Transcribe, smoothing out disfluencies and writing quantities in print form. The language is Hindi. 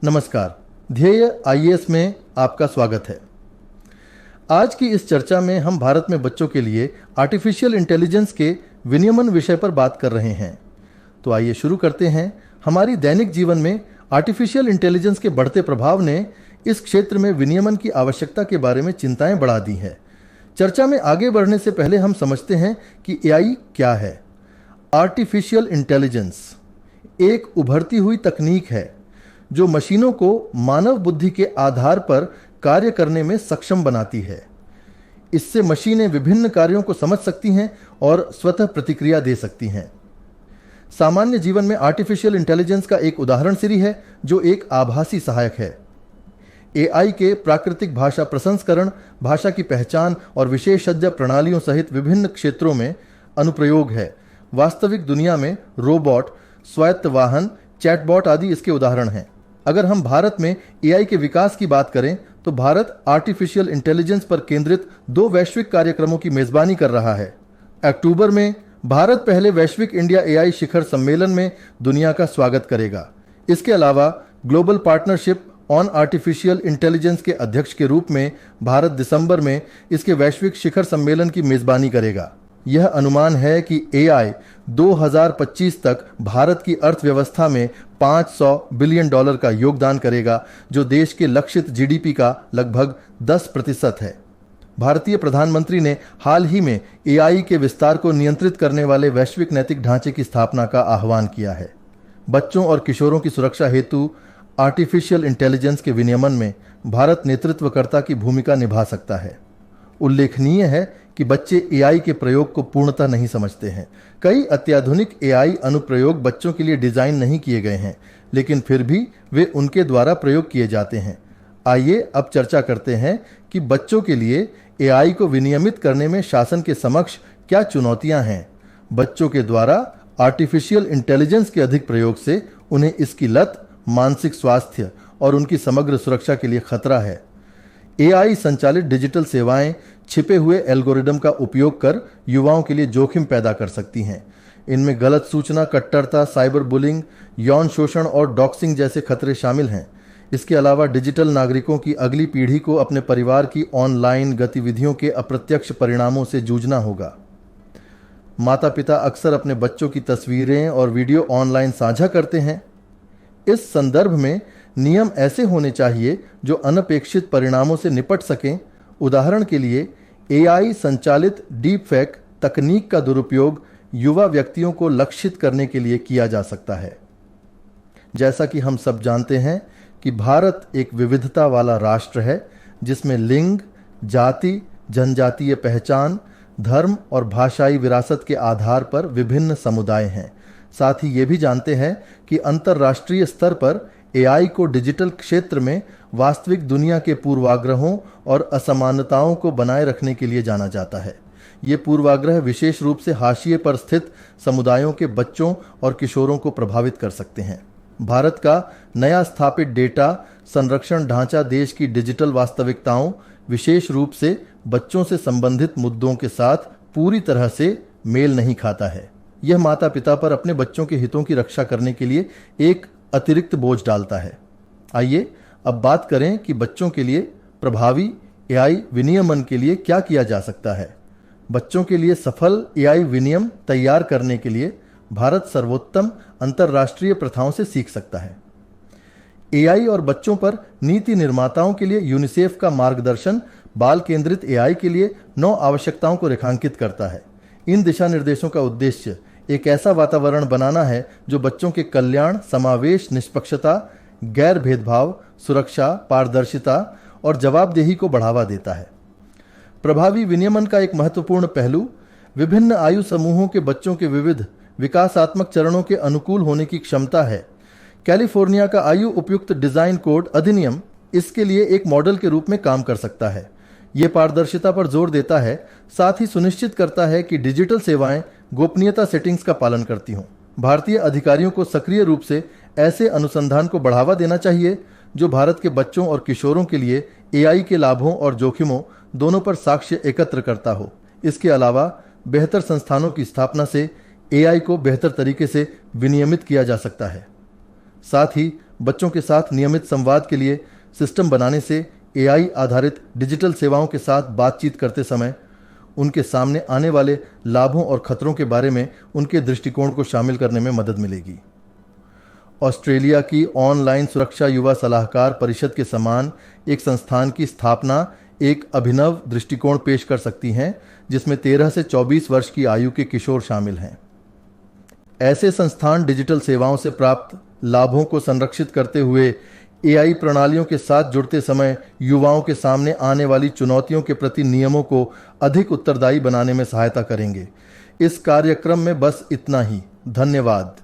नमस्कार। ध्येय आईएएस में आपका स्वागत है। आज की इस चर्चा में हम भारत में बच्चों के लिए आर्टिफिशियल इंटेलिजेंस के विनियमन विषय पर बात कर रहे हैं। तो आइए शुरू करते हैं। हमारी दैनिक जीवन में आर्टिफिशियल इंटेलिजेंस के बढ़ते प्रभाव ने इस क्षेत्र में विनियमन की आवश्यकता के बारे में चिंताएं बढ़ा दी हैं। चर्चा में आगे बढ़ने से पहले हम समझते हैं कि एआई क्या है। आर्टिफिशियल इंटेलिजेंस एक उभरती हुई तकनीक है जो मशीनों को मानव बुद्धि के आधार पर कार्य करने में सक्षम बनाती है। इससे मशीनें विभिन्न कार्यों को समझ सकती हैं और स्वतः प्रतिक्रिया दे सकती हैं। सामान्य जीवन में आर्टिफिशियल इंटेलिजेंस का एक उदाहरण सिरी है जो एक आभासी सहायक है। एआई के प्राकृतिक भाषा प्रसंस्करण, भाषा की पहचान और विशेषज्ञ प्रणालियों सहित विभिन्न क्षेत्रों में अनुप्रयोग है। वास्तविक दुनिया में रोबोट, स्वायत्त वाहन, चैटबॉट आदि इसके उदाहरण हैं। अगर हम भारत में एआई के विकास की बात करें तो भारत आर्टिफिशियल इंटेलिजेंस पर केंद्रित 2 वैश्विक कार्यक्रमों की मेजबानी कर रहा है। अक्टूबर में भारत पहले वैश्विक इंडिया एआई शिखर सम्मेलन में दुनिया का स्वागत करेगा। इसके अलावा global partnership on artificial intelligence के अध्यक्ष के रूप में भारत दिसंबर में इसके वैश्विक शिखर सम्मेलन की मेजबानी करेगा। यह अनुमान है कि एआई 2025 तक भारत की अर्थव्यवस्था में $500 बिलियन का योगदान करेगा, जो देश के लक्षित जीडीपी का लगभग 10% है। भारतीय प्रधानमंत्री ने हाल ही में एआई के विस्तार को नियंत्रित करने वाले वैश्विक नैतिक ढांचे की स्थापना का आह्वान किया है। बच्चों और किशोरों की सुरक्षा हेतु आर्टिफिशियल इंटेलिजेंस के विनियमन में भारत नेतृत्वकर्ता की भूमिका निभा सकता है। उल्लेखनीय है कि बच्चे एआई के प्रयोग को पूर्णतः नहीं समझते हैं। कई अत्याधुनिक एआई अनुप्रयोग बच्चों के लिए डिजाइन नहीं किए गए हैं, लेकिन फिर भी वे उनके द्वारा प्रयोग किए जाते हैं। आइए अब चर्चा करते हैं कि बच्चों के लिए एआई को विनियमित करने में शासन के समक्ष क्या चुनौतियां हैं। बच्चों के द्वारा आर्टिफिशियल इंटेलिजेंस के अधिक प्रयोग से उन्हें इसकी लत, मानसिक स्वास्थ्य और उनकी समग्र सुरक्षा के लिए खतरा है। एआई संचालित डिजिटल सेवाएं छिपे हुए एल्गोरिदम का उपयोग कर युवाओं के लिए जोखिम पैदा कर सकती हैं। इनमें गलत सूचना, कट्टरता, साइबर बुलिंग, यौन शोषण और डॉक्सिंग जैसे खतरे शामिल हैं। इसके अलावा डिजिटल नागरिकों की अगली पीढ़ी को अपने परिवार की ऑनलाइन गतिविधियों के अप्रत्यक्ष परिणामों से जूझना होगा। माता पिता अक्सर अपने बच्चों की तस्वीरें और वीडियो ऑनलाइन साझा करते हैं। इस संदर्भ में नियम ऐसे होने चाहिए जो अनपेक्षित परिणामों से निपट सकें। उदाहरण के लिए एआई संचालित डीप फेक तकनीक का दुरुपयोग युवा व्यक्तियों को लक्षित करने के लिए किया जा सकता है। जैसा कि हम सब जानते हैं कि भारत एक विविधता वाला राष्ट्र है, जिसमें लिंग, जाति, जनजातीय पहचान, धर्म और भाषाई विरासत के आधार पर विभिन्न समुदाय हैं। साथ ही ये भी जानते हैं कि अंतर्राष्ट्रीय स्तर पर एआई को डिजिटल क्षेत्र में वास्तविक दुनिया के पूर्वाग्रहों और असमानताओं को बनाए रखने के लिए जाना जाता है। ये पूर्वाग्रह विशेष रूप से हाशिए पर स्थित समुदायों के बच्चों और किशोरों को प्रभावित कर सकते हैं। भारत का नया स्थापित डेटा संरक्षण ढांचा देश की डिजिटल वास्तविकताओं, विशेष रूप से बच्चों से संबंधित मुद्दों के साथ पूरी तरह से मेल नहीं खाता है। यह माता पिता पर अपने बच्चों के हितों की रक्षा करने के लिए एक अतिरिक्त बोझ डालता है। आइए अब बात करें कि बच्चों के लिए प्रभावी एआई विनियमन के लिए क्या किया जा सकता है। बच्चों के लिए सफल एआई विनियम तैयार करने के लिए भारत सर्वोत्तम अंतर्राष्ट्रीय प्रथाओं से सीख सकता है। एआई और बच्चों पर नीति निर्माताओं के लिए यूनिसेफ का मार्गदर्शन बाल केंद्रित एआई के लिए 9 आवश्यकताओं को रेखांकित करता है। इन दिशा निर्देशों का उद्देश्य एक ऐसा वातावरण बनाना है जो बच्चों के कल्याण, समावेश, निष्पक्षता, गैर भेदभाव, सुरक्षा, पारदर्शिता और जवाबदेही को बढ़ावा देता है। प्रभावी विनियमन का एक महत्वपूर्ण पहलू विभिन्न आयु समूहों के बच्चों के विविध विकासात्मक चरणों के अनुकूल होने की क्षमता है। कैलिफोर्निया का आयु उपयुक्त डिजाइन कोड अधिनियम इसके लिए एक मॉडल के रूप में काम कर सकता है। ये पारदर्शिता पर जोर देता है, साथ ही सुनिश्चित करता है कि डिजिटल सेवाएं गोपनीयता सेटिंग्स का पालन करती हों। भारतीय अधिकारियों को सक्रिय रूप से ऐसे अनुसंधान को बढ़ावा देना चाहिए जो भारत के बच्चों और किशोरों के लिए एआई के लाभों और जोखिमों दोनों पर साक्ष्य एकत्र करता हो। इसके अलावा बेहतर संस्थानों की स्थापना से एआई को बेहतर तरीके से विनियमित किया जा सकता है। साथ ही बच्चों के साथ नियमित संवाद के लिए सिस्टम बनाने से एआई आधारित डिजिटल सेवाओं के साथ बातचीत करते समय उनके सामने आने वाले लाभों और खतरों के बारे में उनके दृष्टिकोण को शामिल करने में मदद मिलेगी। ऑस्ट्रेलिया की ऑनलाइन सुरक्षा युवा सलाहकार परिषद के समान एक संस्थान की स्थापना एक अभिनव दृष्टिकोण पेश कर सकती है, जिसमें 13 से 24 वर्ष की आयु के किशोर शामिल हैं। ऐसे संस्थान डिजिटल सेवाओं से प्राप्त लाभों को संरक्षित करते हुए एआई प्रणालियों के साथ जुड़ते समय युवाओं के सामने आने वाली चुनौतियों के प्रति नियमों को अधिक उत्तरदायी बनाने में सहायता करेंगे। इस कार्यक्रम में बस इतना ही। धन्यवाद।